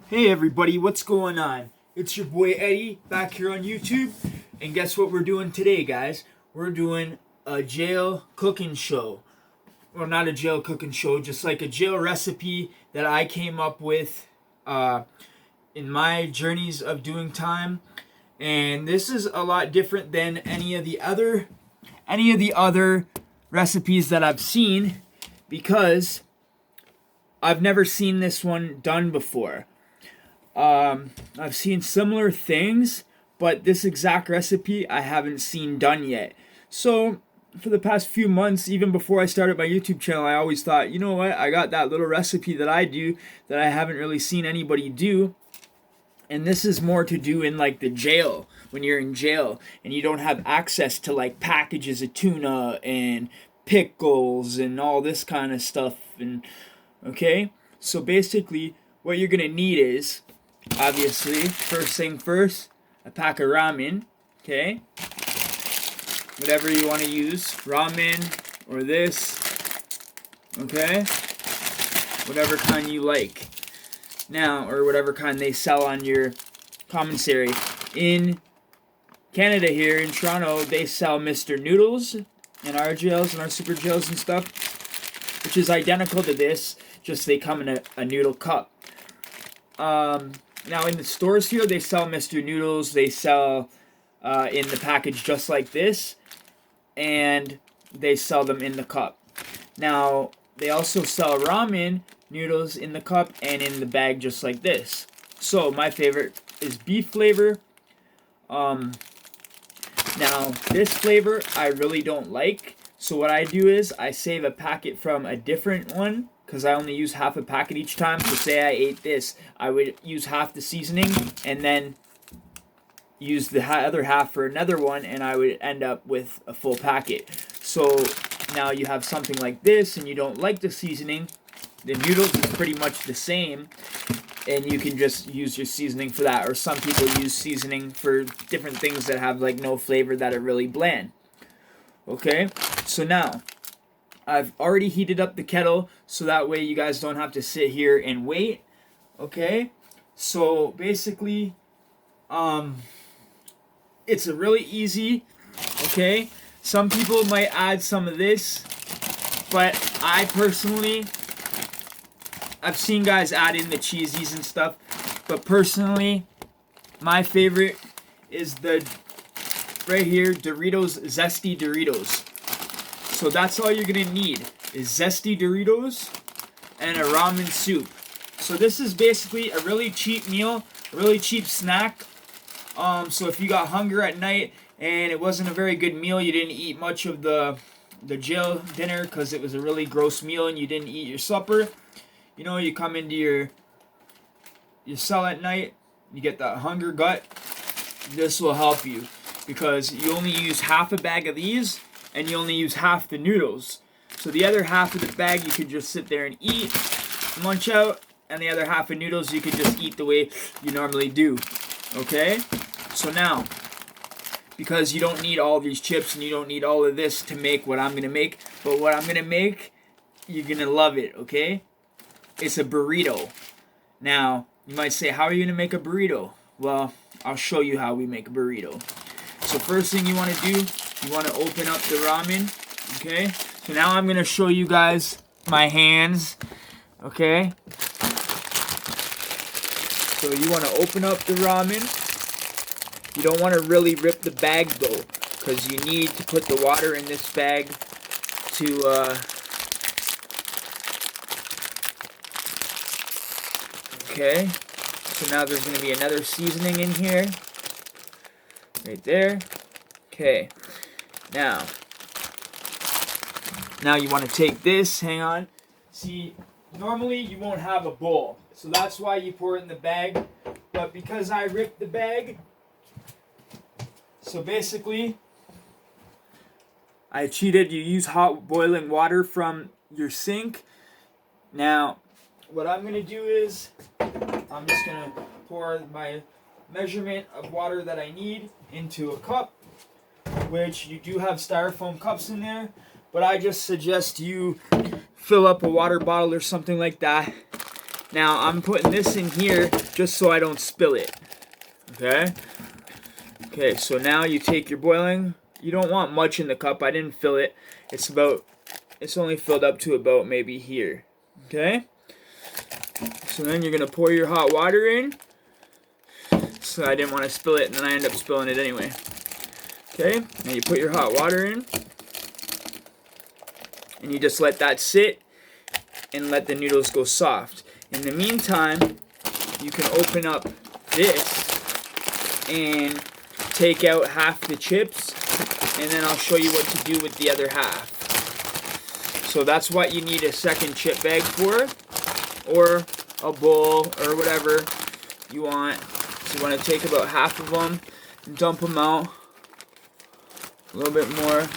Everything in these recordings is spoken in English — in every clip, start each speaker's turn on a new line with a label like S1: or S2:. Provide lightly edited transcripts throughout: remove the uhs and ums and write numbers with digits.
S1: Hey everybody, what's going on? It's your boy Eddie back here on YouTube, and guess what we're doing today, guys? We're doing a jail cooking show. Well, not a jail cooking show, just like a jail recipe that I came up with in my journeys of doing time. And this is a lot different than any of the other recipes that I've seen, because I've never seen this one done before. I've seen similar things, but this exact recipe I haven't seen done yet. So for the past few months, even before I started my YouTube channel, I always thought, you know what, I got that little recipe that I do that I haven't really seen anybody do. And this is more to do in like the jail, when you're in jail and you don't have access to like packages of tuna and pickles and all this kind of stuff. And okay, so basically what you're gonna need is, obviously, first thing first, a pack of ramen, okay? Whatever you want to use, ramen or this, okay? Whatever kind you like. Now, or whatever kind they sell on your commissary. In Canada here, in Toronto, they sell Mr. Noodles in our jails and our super jails and stuff, which is identical to this, just they come in a noodle cup. Now in the stores here, they sell Mr. Noodles. They sell in the package just like this, and they sell them in the cup. Now they also sell ramen noodles in the cup and in the bag just like this. So my favorite is beef flavor. Now this flavor I really don't like. So what I do is I save a packet from a different one, because I only use half a packet each time. So say I ate this, I would use half the seasoning and then use the other half for another one, and I would end up with a full packet. So now you have something like this and you don't like the seasoning, the noodles is pretty much the same, and you can just use your seasoning for that. Or some people use seasoning for different things that have like no flavor, that are really bland. Okay, so now I've already heated up the kettle, so that way you guys don't have to sit here and wait. Okay, so basically, it's a really easy. Okay, some people might add some of this, but I personally, I've seen guys add in the cheesies and stuff, but personally, my favorite is the right here, Doritos, Zesty Doritos. So that's all you're gonna need is Zesty Doritos and a ramen soup. So this is basically a really cheap meal, a really cheap snack. So if you got hunger at night and it wasn't a very good meal, you didn't eat much of the jail dinner because it was a really gross meal and you didn't eat your supper, you know, you come into your cell at night, you get that hunger gut, this will help you, because you only use half a bag of these and you only use half the noodles. So the other half of the bag you could just sit there and eat, munch out, and the other half of noodles you could just eat the way you normally do. Okay? So now, because you don't need all these chips and you don't need all of this to make what I'm gonna make, but what I'm gonna make, you're gonna love it, okay? It's a burrito. Now, you might say, how are you gonna make a burrito? Well, I'll show you how we make a burrito. So first thing you want to do, you want to open up the ramen, okay? So now I'm going to show you guys my hands, okay? So you want to open up the ramen. You don't want to really rip the bag though, because you need to put the water in this bag to, okay? So now there's going to be another seasoning in here. Right there. Okay. Now you want to take this. Hang on. See, normally you won't have a bowl, so that's why you pour it in the bag. But because I ripped the bag, so basically I cheated. You use hot boiling water from your sink. Now, what I'm gonna do is I'm just gonna pour my measurement of water that I need into a cup, which you do have styrofoam cups in there, but I just suggest you fill up a water bottle or something like that Now I'm putting this in here just so I don't spill it. Okay? Okay, so now you take your boiling. You don't want much in the cup. I didn't fill it. It's only filled up to about maybe here. Okay? So then you're going to pour your hot water in. So I didn't want to spill it, and then I end up spilling it anyway. Okay? Now you put your hot water in. And you just let that sit and let the noodles go soft. In the meantime, you can open up this and take out half the chips, and then I'll show you what to do with the other half. So that's what you need a second chip bag for, or a bowl, or whatever you want. So you want to take about half of them and dump them out. A little bit more.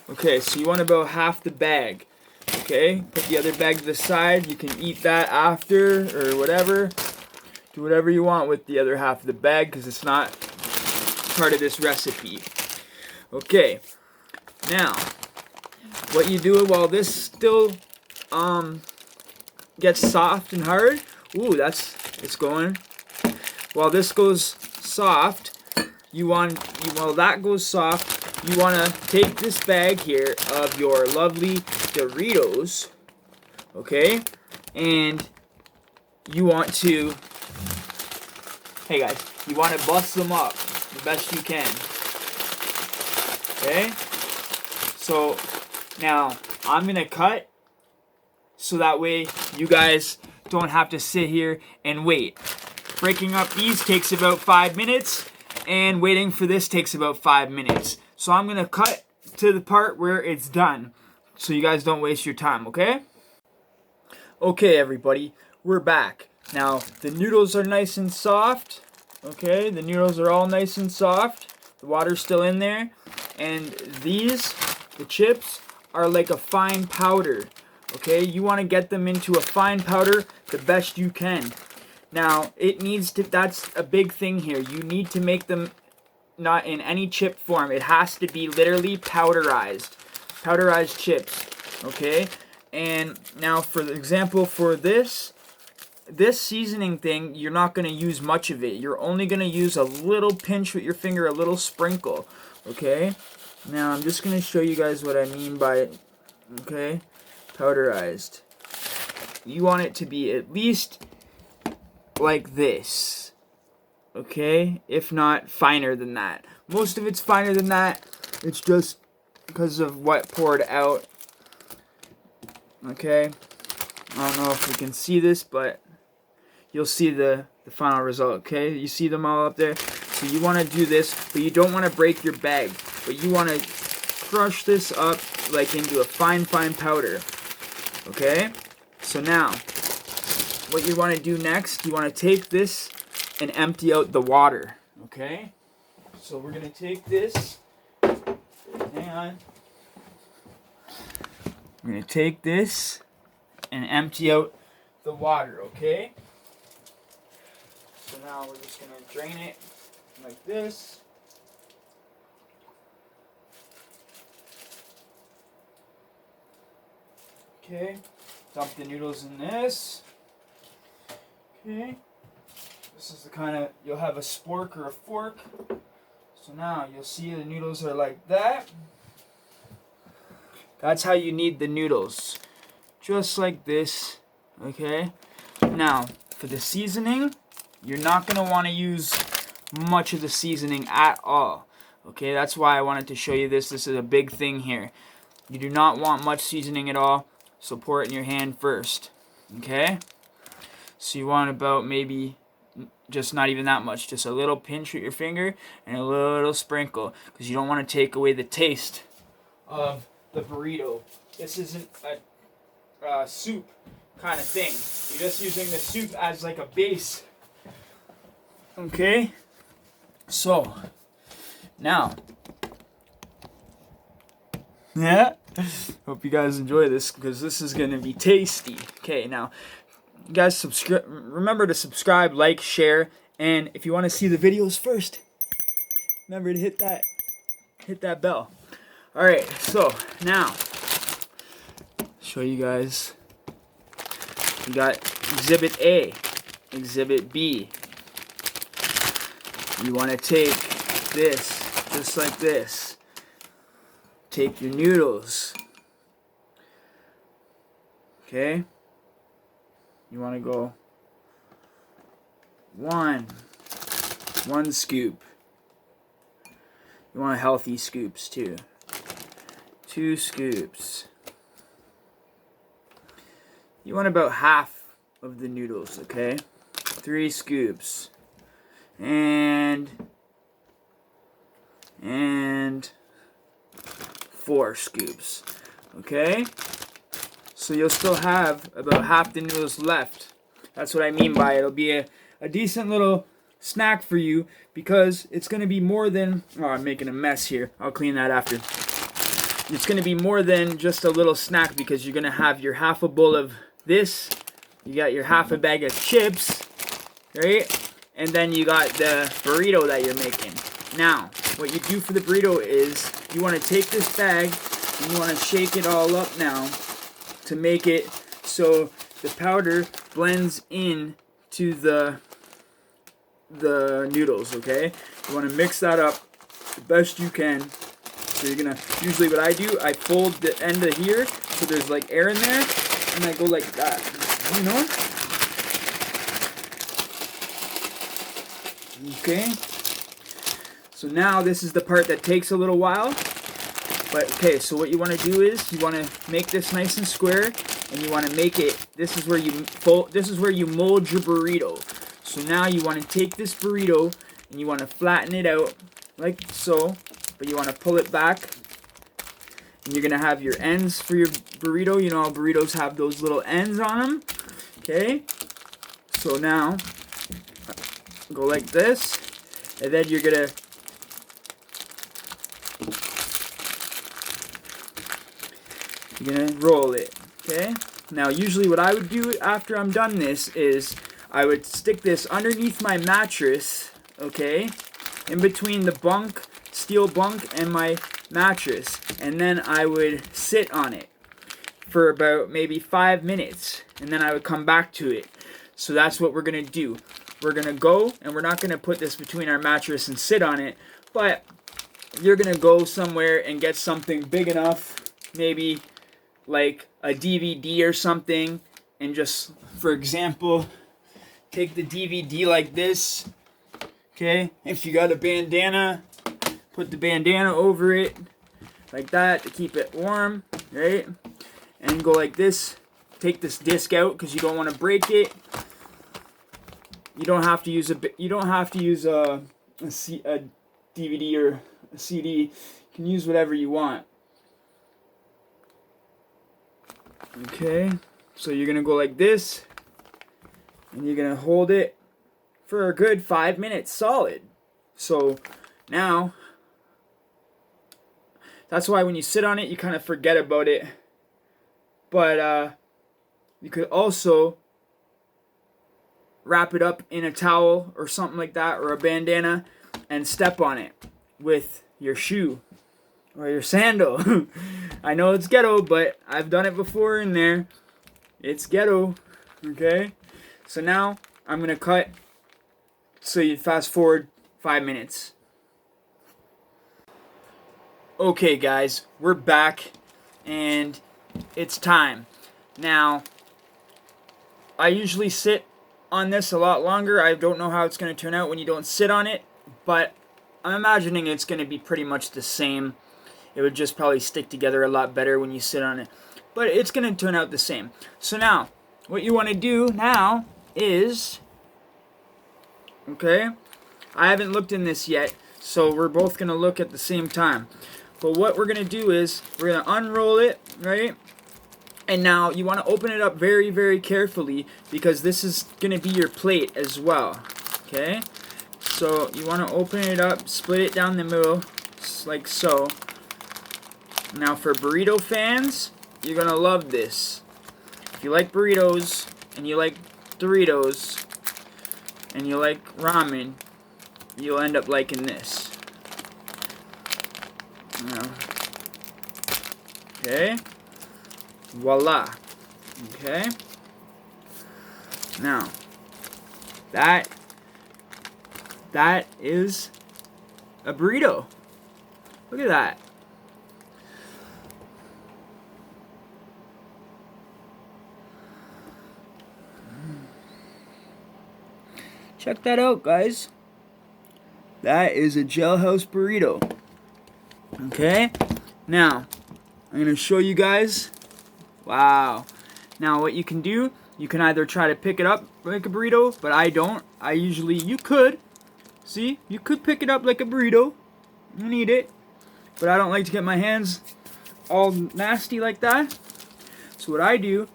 S1: Okay, so you want about half the bag. Okay, put the other bag to the side. You can eat that after, or whatever. Do whatever you want with the other half of the bag, because it's not part of this recipe. Okay, now what you do while this still gets soft and hard. Ooh, it's going. While this goes soft, while that goes soft, you want to take this bag here of your lovely Doritos, okay, and you want to, hey guys, you want to bust them up the best you can. Okay, so now I'm gonna cut so that way you guys don't have to sit here and wait. Breaking up these takes about 5 minutes, and waiting for this takes about 5 minutes. So I'm gonna cut to the part where it's done, so you guys don't waste your time, okay? Okay, everybody, we're back. Now, the noodles are nice and soft, okay? The noodles are all nice and soft. The water's still in there. And these, the chips, are like a fine powder, okay? You want to get them into a fine powder the best you can. Now, that's a big thing here. You need to make them not in any chip form. It has to be literally powderized chips, okay? And now, for example, for this seasoning thing, you're not going to use much of it. You're only going to use a little pinch with your finger, a little sprinkle, okay? Now, I'm just going to show you guys what I mean by, okay, powderized. You want it to be at least like this, okay? If not finer than that. Most of it's finer than that. It's just because of what poured out, okay? I don't know if you can see this, but you'll see the final result, okay? You see them all up there? So you want to do this, but you don't want to break your bag. But you want to crush this up like into a fine powder, okay? So now, what you want to do next, you want to take this and empty out the water, okay? So we're going to take this, hang on. We're going to take this and empty out the water, okay? So now we're just going to drain it like this. Okay, dump the noodles in this. Okay, this is the kind of, you'll have a spork or a fork. So now you'll see the noodles are like that. That's how you knead the noodles. Just like this, okay? Now, for the seasoning, you're not going to want to use much of the seasoning at all. Okay, that's why I wanted to show you this. This is a big thing here. You do not want much seasoning at all, so pour it in your hand first. Okay? So you want about maybe just not even that much. Just a little pinch with your finger and a little sprinkle, because you don't want to take away the taste of the burrito. This isn't a soup kind of thing. You're just using the soup as like a base. Okay? So, now, yeah, hope you guys enjoy this, because this is going to be tasty. Okay, now, you guys remember to subscribe, like, share, and if you want to see the videos first, remember to hit that bell. Alright, so, now, show you guys You got Exhibit A, Exhibit B. You want to take this, just like this. Take your noodles. Okay? You want to go one scoop. You want healthy scoops too. 2 scoops. You want about half of the noodles, okay? 3 scoops. And 4 scoops. Okay? So you'll still have about half the noodles left. That's what I mean by it'll be a decent little snack for you, because it's going to be more than... Oh, I'm making a mess here. I'll clean that after. It's going to be more than just a little snack, because you're going to have your half a bowl of this. You got your half a bag of chips, right? And then you got the burrito that you're making. Now, what you do for the burrito is you want to take this bag and you want to shake it all up now to make it so the powder blends in to the noodles, okay? You want to mix that up the best you can. So you're gonna, usually what I do, I fold the end of here so there's like air in there, and I go like that, you know? Okay, so now this is the part that takes a little while. But okay, so what you want to do is you want to make this nice and square, and you want to make it. This is where you fold. This is where you mold your burrito. So now you want to take this burrito and you want to flatten it out like so, but you want to pull it back, and you're gonna have your ends for your burrito. You know how burritos have those little ends on them. Okay, so now go like this, and then you're gonna roll it. Okay, now usually what I would do after I'm done this is I would stick this underneath my mattress, okay, in between the bunk, steel bunk, and my mattress, and then I would sit on it for about maybe 5 minutes, and then I would come back to it. So that's what we're gonna do. We're gonna go, and we're not gonna put this between our mattress and sit on it, but you're gonna go somewhere and get something big enough, maybe like a DVD or something, and just, for example, take the DVD like this, okay? If you got a bandana, put the bandana over it, like that, to keep it warm, right? And go like this. Take this disc out, because you don't want to break it. You don't have to use a DVD or a CD. You can use whatever you want. Okay, so you're gonna go like this, and you're gonna hold it for a good 5 minutes solid. So now, that's why when you sit on it, you kind of forget about it. But you could also wrap it up in a towel or something like that, or a bandana, and step on it with your shoe or your sandal. I know it's ghetto, but I've done it before in there. It's ghetto, okay? So now I'm gonna cut, so you fast forward 5 minutes. Okay guys, we're back, and it's time. Now, I usually sit on this a lot longer. I don't know how it's going to turn out when you don't sit on it, but I'm imagining it's going to be pretty much the same. It would just probably stick together a lot better when you sit on it, but it's going to turn out the same. So now, what you want to do now is, okay, I haven't looked in this yet, so we're both going to look at the same time. But what we're going to do is, we're going to unroll it, right? And now you want to open it up very, very carefully, because this is going to be your plate as well. Okay? So you want to open it up, split it down the middle, like so. Now for burrito fans, you're going to love this. If you like burritos, and you like Doritos, and you like ramen, you'll end up liking this. Now, okay? Voila. Okay? Now, that is a burrito. Look at that. Check that out, guys. That is a jailhouse burrito. Okay? Now, I'm going to show you guys. Wow. Now, what you can do, you can either try to pick it up like a burrito, but I don't. You could. See? You could pick it up like a burrito and eat it. But I don't like to get my hands all nasty like that. So what I do,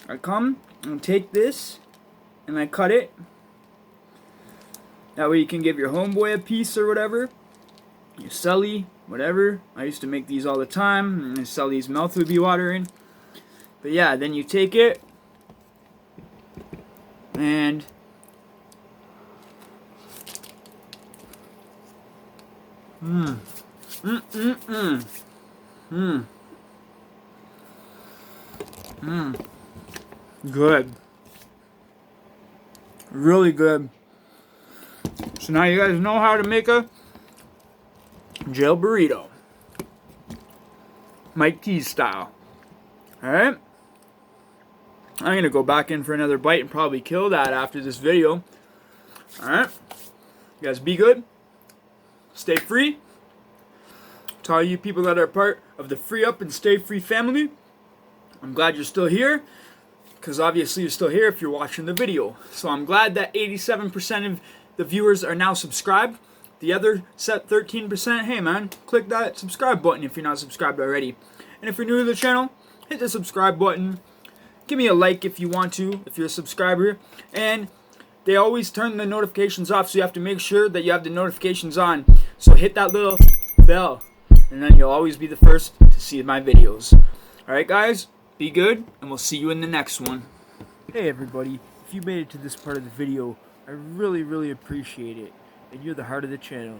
S1: I come and take this and I cut it. That way you can give your homeboy a piece or whatever. Your celly, whatever. I used to make these all the time. And Celly's mouth would be watering. But yeah, then you take it. And Good. Really good. So now you guys know how to make a jail burrito. Mike T's style. Alright? I'm going to go back in for another bite and probably kill that after this video. Alright? You guys be good. Stay free. To all you people that are part of the Free Up and Stay Free family, I'm glad you're still here. Because obviously you're still here if you're watching the video. So I'm glad that 87% of the viewers are now subscribed. The other set 13%, hey man, click that subscribe button if you're not subscribed already. And if you're new to the channel, hit the subscribe button. Give me a like if you want to, if you're a subscriber. And they always turn the notifications off, so you have to make sure that you have the notifications on. So hit that little bell, and then you'll always be the first to see my videos. Alright guys, be good, and we'll see you in the next one. Hey everybody, if you made it to this part of the video, I really appreciate it. And you're the heart of the channel.